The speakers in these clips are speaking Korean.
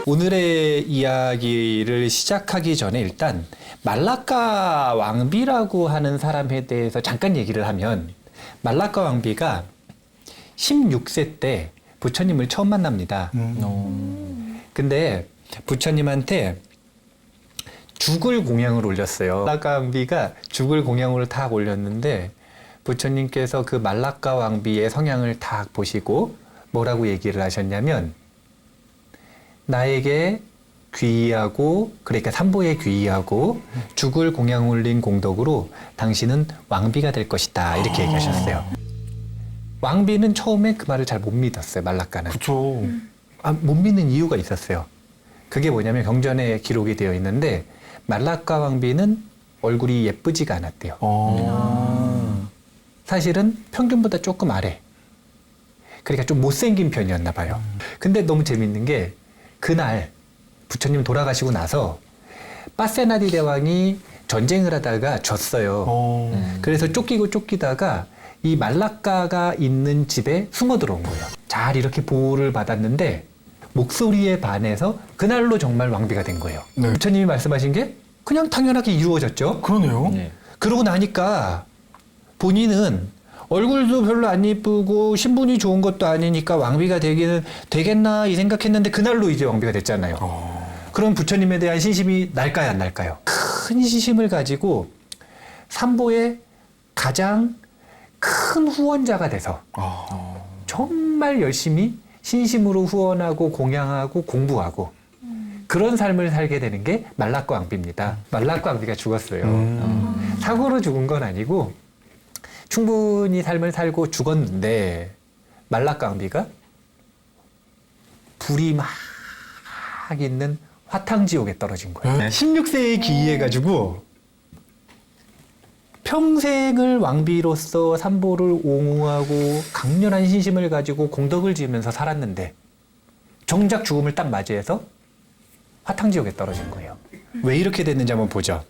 오늘의 이야기를 시작하기 전에 일단 말라카 왕비라고 하는 사람에 대해서 잠깐 얘기를 하면, 말라카 왕비가 16세 때 부처님을 처음 만납니다. 근데 부처님한테 죽을 공양을 올렸어요. 말라카 왕비가 죽을 공양을 탁 올렸는데 부처님께서 그 말라카 왕비의 성향을 탁 보시고 뭐라고 얘기를 하셨냐면, 나에게 귀의하고, 그러니까 삼보에 귀의하고 죽을 공양 올린 공덕으로 당신은 왕비가 될 것이다, 이렇게 얘기하셨어요. 왕비는 처음에 그 말을 잘 못 믿었어요. 말라카는. 그쵸. 못 믿는 이유가 있었어요. 그게 뭐냐면 경전에 기록이 되어 있는데 말라카 왕비는 얼굴이 예쁘지가 않았대요. 사실은 평균보다 조금 아래. 그러니까 좀 못생긴 편이었나 봐요. 근데 너무 재밌는 게 그날 부처님 돌아가시고 나서 빠세나디 대왕이 전쟁을 하다가 졌어요. 그래서 쫓기다가 이 말라카가 있는 집에 숨어 들어온 거예요. 잘 이렇게 보호를 받았는데 목소리에 반해서 그날로 정말 왕비가 된 거예요. 네. 부처님이 말씀하신 게 그냥 당연하게 이루어졌죠. 그러네요. 네. 그러고 나니까 본인은 얼굴도 별로 안 이쁘고 신분이 좋은 것도 아니니까 왕비가 되겠나 이 생각했는데 그날로 이제 왕비가 됐잖아요. 그럼 부처님에 대한 신심이 날까요, 안 날까요? 큰 신심을 가지고 삼보의 가장 큰 후원자가 돼서 정말 열심히 신심으로 후원하고 공양하고 공부하고 그런 삶을 살게 되는 게 말라카 왕비입니다. 말라카 왕비가 죽었어요. 사고로 죽은 건 아니고 충분히 삶을 살고 죽었는데 말라카 왕비가 불이 막 있는 화탕지옥에 떨어진 거예요. 16세에 기이해가지고 평생을 왕비로서 삼보를 옹호하고 강렬한 신심을 가지고 공덕을 지으면서 살았는데 정작 죽음을 딱 맞이해서 화탕지옥에 떨어진 거예요. 왜 이렇게 됐는지 한번 보죠.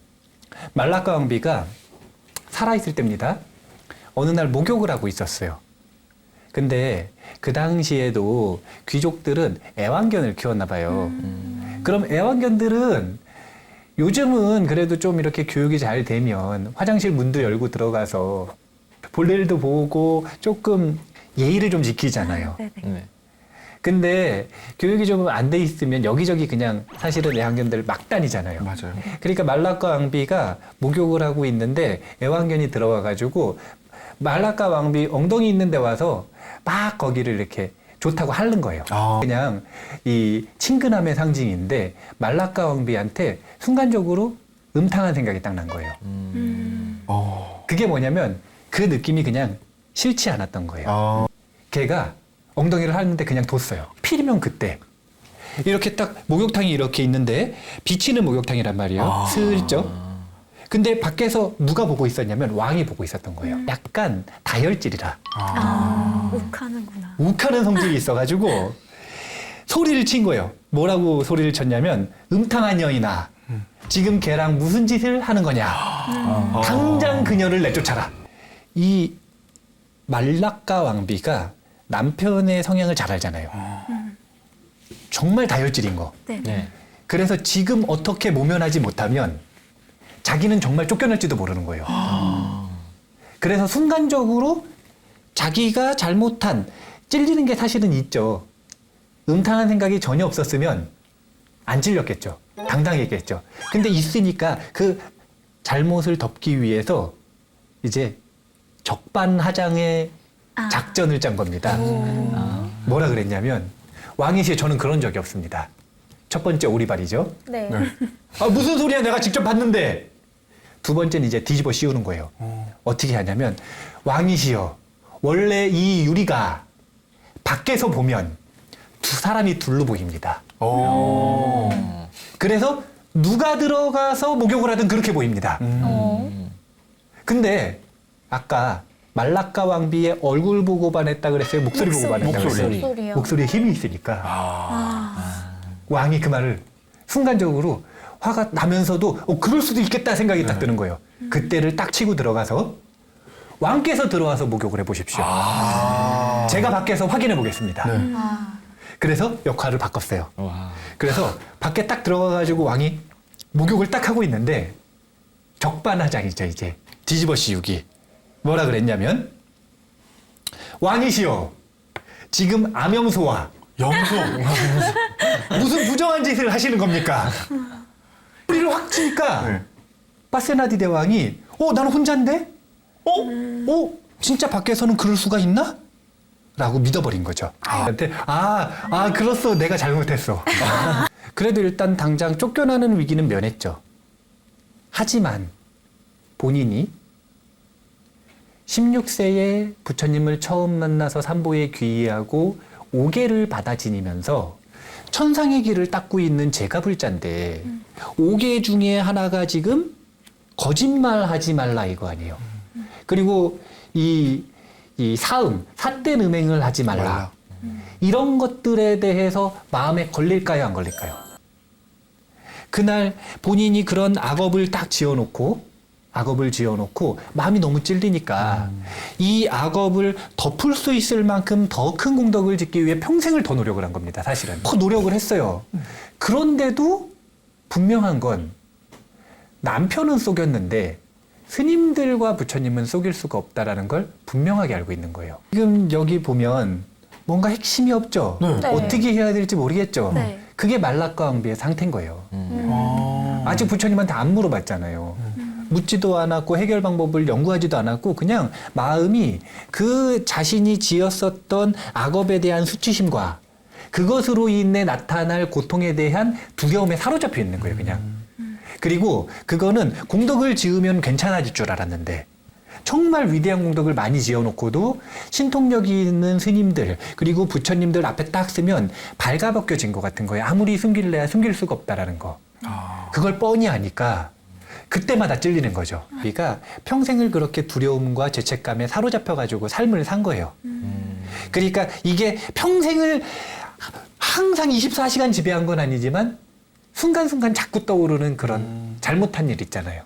말라카 왕비가 살아있을 때입니다. 어느 날 목욕을 하고 있었어요. 근데 그 당시에도 귀족들은 애완견을 키웠나 봐요. 그럼 애완견들은 요즘은 그래도 좀 이렇게 교육이 잘 되면 화장실 문도 열고 들어가서 볼 일도 보고 조금 예의를 좀 지키잖아요. 네. 근데 교육이 좀 안 돼 있으면 여기저기 그냥 사실은 애완견들 막 다니잖아요. 맞아요. 그러니까 말라카 왕비가 목욕을 하고 있는데 애완견이 들어와가지고 말라카 왕비 엉덩이 있는 데 와서 막 거기를 이렇게 좋다고 핥는 거예요. 그냥 이 친근함의 상징인데 말라카 왕비한테 순간적으로 음탕한 생각이 딱 난 거예요. 그게 뭐냐면 그 느낌이 그냥 싫지 않았던 거예요. 걔가 엉덩이를 핥는데 그냥 뒀어요. 필이면 그때 이렇게 딱 목욕탕이 이렇게 있는데 비치는 목욕탕이란 말이에요. 슬쩍. 근데 밖에서 누가 보고 있었냐면 왕이 보고 있었던 거예요. 약간 다혈질이라. 욱하는구나. 욱하는 성질이 있어가지고 소리를 친 거예요. 뭐라고 소리를 쳤냐면 음탕한 여인아, 지금 걔랑 무슨 짓을 하는 거냐. 당장 그녀를 내쫓아라. 이 말라카 왕비가 남편의 성향을 잘 알잖아요. 정말 다혈질인 거. 네. 네. 그래서 지금 어떻게 모면하지 못하면 자기는 정말 쫓겨날지도 모르는 거예요. 그래서 순간적으로 자기가 잘못한, 찔리는 게 사실은 있죠. 음탕한 생각이 전혀 없었으면 안 찔렸겠죠. 당당했겠죠. 근데 있으니까 그 잘못을 덮기 위해서 이제 적반하장의 작전을 짠 겁니다. 뭐라 그랬냐면, 왕이시여 저는 그런 적이 없습니다. 첫 번째 오리발이죠. 네. 무슨 소리야, 내가 직접 봤는데. 두 번째는 이제 뒤집어 씌우는 거예요. 어떻게 하냐면, 왕이시여 원래 이 유리가 밖에서 보면 두 사람이 둘로 보입니다. 그래서 누가 들어가서 목욕을 하든 그렇게 보입니다. 근데 아까 말라카 왕비의 얼굴 보고 반했다 그랬어요? 목소리 보고 반했다 그랬어요? 목소리요. 목소리에 힘이 있으니까. 왕이 그 말을 순간적으로 화가 나면서도 그럴 수도 있겠다 생각이 딱 드는 거예요. 그때를 딱 치고 들어가서 왕께서 들어와서 목욕을 해보십시오. 제가 밖에서 확인해 보겠습니다. 그래서 역할을 바꿨어요. 와. 그래서 밖에 딱 들어가가지고 왕이 목욕을 딱 하고 있는데 적반하장이죠. 이제 뒤집어 씌우기. 뭐라 그랬냐면 왕이시여 지금 암염소와 염소. 무슨 부정한 짓을 하시는 겁니까? 뿌리를 확 치니까 네. 파세나디 대왕이 나는 혼자인데? 진짜 밖에서는 그럴 수가 있나? 라고 믿어버린 거죠. 근데 그렇소 내가 잘못했어. 그래도 일단 당장 쫓겨나는 위기는 면했죠. 하지만 본인이 16세에 부처님을 처음 만나서 삼보에 귀의하고 5계를 받아 지니면서 천상의 길을 닦고 있는 제가불자인데 5계 중에 하나가 지금 거짓말하지 말라 이거 아니에요. 그리고 이 사음, 삿된 음행을 하지 말라. 이런 것들에 대해서 마음에 걸릴까요, 안 걸릴까요? 그날 본인이 그런 악업을 딱 지어놓고 마음이 너무 찔리니까 이 악업을 덮을 수 있을 만큼 더 큰 공덕을 짓기 위해 평생을 더 노력을 한 겁니다, 사실은. 더 노력을 했어요. 그런데도 분명한 건 남편은 속였는데 스님들과 부처님은 속일 수가 없다라는 걸 분명하게 알고 있는 거예요. 지금 여기 보면 뭔가 핵심이 없죠? 네. 네. 어떻게 해야 될지 모르겠죠? 네. 그게 말라카 왕비의 상태인 거예요. 아직 부처님한테 안 물어봤잖아요. 묻지도 않았고 해결 방법을 연구하지도 않았고 그냥 마음이 그 자신이 지었었던 악업에 대한 수치심과 그것으로 인해 나타날 고통에 대한 두려움에 사로잡혀 있는 거예요, 그냥. 그리고 그거는 공덕을 지으면 괜찮아질 줄 알았는데 정말 위대한 공덕을 많이 지어놓고도 신통력이 있는 스님들 그리고 부처님들 앞에 딱 쓰면 발가벗겨진 것 같은 거예요. 아무리 숨길래야 숨길 수가 없다라는 거. 그걸 뻔히 아니까 그때마다 찔리는 거죠. 그러니까 평생을 그렇게 두려움과 죄책감에 사로잡혀가지고 삶을 산 거예요. 그러니까 이게 평생을 항상 24시간 지배한 건 아니지만 순간순간 자꾸 떠오르는 그런 잘못한 일 있잖아요.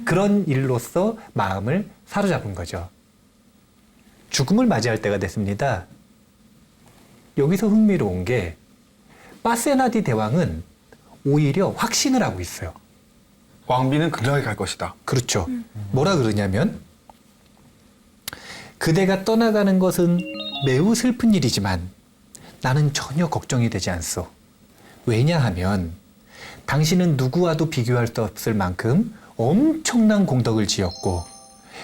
그런 일로서 마음을 사로잡은 거죠. 죽음을 맞이할 때가 됐습니다. 여기서 흥미로운 게 파세나디 대왕은 오히려 확신을 하고 있어요. 왕비는 극락에 갈 것이다. 그렇죠. 뭐라 그러냐면 그대가 떠나가는 것은 매우 슬픈 일이지만 나는 전혀 걱정이 되지 않소. 왜냐하면 당신은 누구와도 비교할 수 없을 만큼 엄청난 공덕을 지었고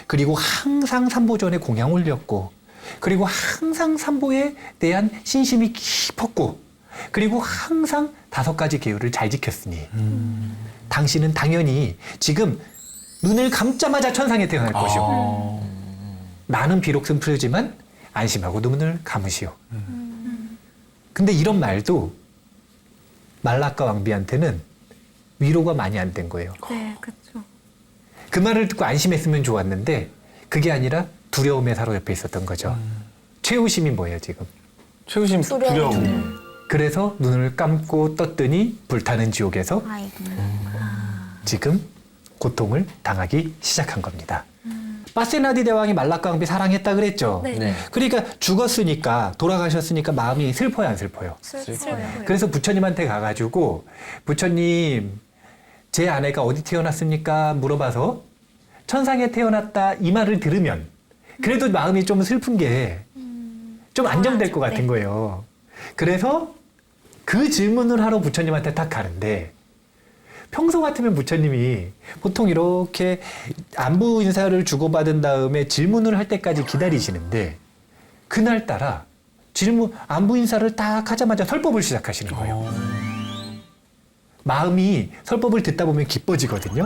그리고 항상 삼보전에 공양 올렸고 그리고 항상 삼보에 대한 신심이 깊었고 그리고 항상 5가지 계율을 잘 지켰으니 당신은 당연히 지금 눈을 감자마자 천상에 태어날 것이오. 나는 비록 슬프지만 안심하고 눈을 감으시오. 근데 이런 말도 말라카 왕비한테는 위로가 많이 안 된 거예요. 네, 그렇죠. 그 말을 듣고 안심했으면 좋았는데 그게 아니라 두려움에 사로잡혀 있었던 거죠. 최후심이 뭐예요, 지금? 최우심 두려움. 두려움. 그래서 눈을 감고 떴더니 불타는 지옥에서 아이고. 지금 고통을 당하기 시작한 겁니다. 파세나디 대왕이 말라카 왕비 사랑했다 그랬죠? 네. 네. 그러니까 죽었으니까 돌아가셨으니까 마음이 슬퍼요, 안 슬퍼요? 슬퍼요. 그래서 부처님한테 가가지고 부처님 제 아내가 어디 태어났습니까? 물어봐서 천상에 태어났다 이 말을 들으면 그래도 마음이 좀 슬픈 게 좀 안정될 것 같은 네. 거예요. 그래서 그 질문을 하러 부처님한테 딱 가는데 평소 같으면 부처님이 보통 이렇게 안부 인사를 주고받은 다음에 질문을 할 때까지 기다리시는데 그날따라 안부 인사를 딱 하자마자 설법을 시작하시는 거예요. 마음이 설법을 듣다 보면 기뻐지거든요.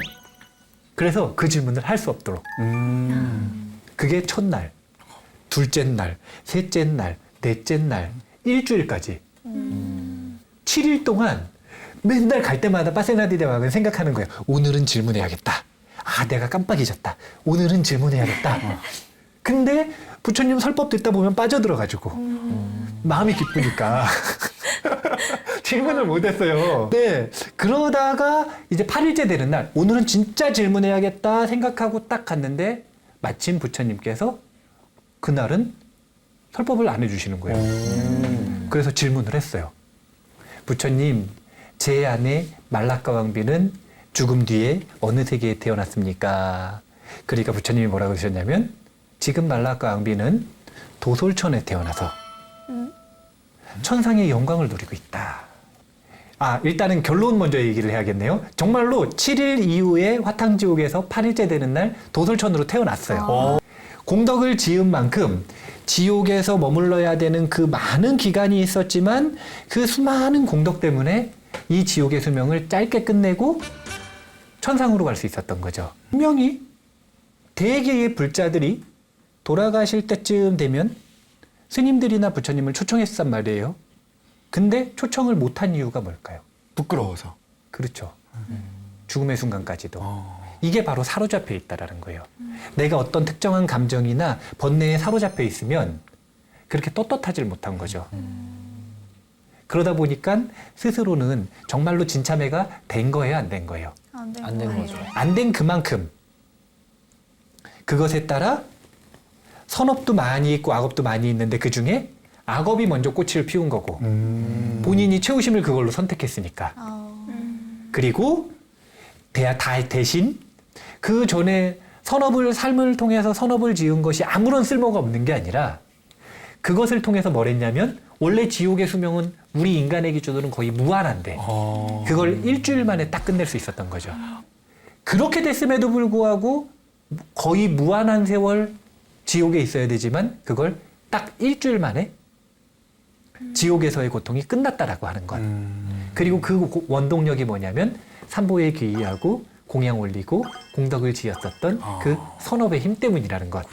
그래서 그 질문을 할 수 없도록. 그게 첫날, 둘째 날, 셋째 날, 넷째 날, 일주일까지. 7일 동안 맨날 갈 때마다 파세나디 대왕은 생각하는 거예요. 오늘은 질문해야겠다. 내가 깜빡 잊었다. 오늘은 질문해야겠다. 근데 부처님 설법 듣다 보면 빠져들어가지고 마음이 기쁘니까 질문을 못했어요. 네, 그러다가 이제 8일째 되는 날 오늘은 진짜 질문해야겠다 생각하고 딱 갔는데 마침 부처님께서 그날은 설법을 안 해주시는 거예요. 그래서 질문을 했어요. 부처님, 제 아내 말라카 왕비는 죽음 뒤에 어느 세계에 태어났습니까? 그러니까 부처님이 뭐라고 하셨냐면 지금 말라카 왕비는 도솔천에 태어나서 천상의 영광을 누리고 있다. 일단은 결론 먼저 얘기를 해야겠네요. 정말로 7일 이후에 화탕지옥에서 8일째 되는 날 도솔천으로 태어났어요. 공덕을 지은 만큼 지옥에서 머물러야 되는 그 많은 기간이 있었지만 그 수많은 공덕 때문에 이 지옥의 수명을 짧게 끝내고 천상으로 갈 수 있었던 거죠. 분명히 대개의 불자들이 돌아가실 때쯤 되면 스님들이나 부처님을 초청했단 말이에요. 근데 초청을 못한 이유가 뭘까요? 부끄러워서. 그렇죠. 죽음의 순간까지도. 이게 바로 사로잡혀 있다라는 거예요. 내가 어떤 특정한 감정이나 번뇌에 사로잡혀 있으면 그렇게 떳떳하질 못한 거죠. 그러다 보니까 스스로는 정말로 진참회가 된 거예요, 안 된 거예요? 안 된 거죠. 안 된 그만큼 그것에 따라 선업도 많이 있고 악업도 많이 있는데 그 중에 악업이 먼저 꽃을 피운 거고 본인이 최우심을 그걸로 선택했으니까. 그리고 대신 그 전에 삶을 통해서 선업을 지은 것이 아무런 쓸모가 없는 게 아니라 그것을 통해서 뭘 했냐면 원래 지옥의 수명은 우리 인간의 기준으로는 거의 무한한데 그걸 일주일 만에 딱 끝낼 수 있었던 거죠. 그렇게 됐음에도 불구하고 거의 무한한 세월 지옥에 있어야 되지만 그걸 딱 일주일 만에 지옥에서의 고통이 끝났다라고 하는 것. 그리고 그 원동력이 뭐냐면 삼보에 귀의하고 공양 올리고 공덕을 지었었던 그 선업의 힘 때문이라는 것.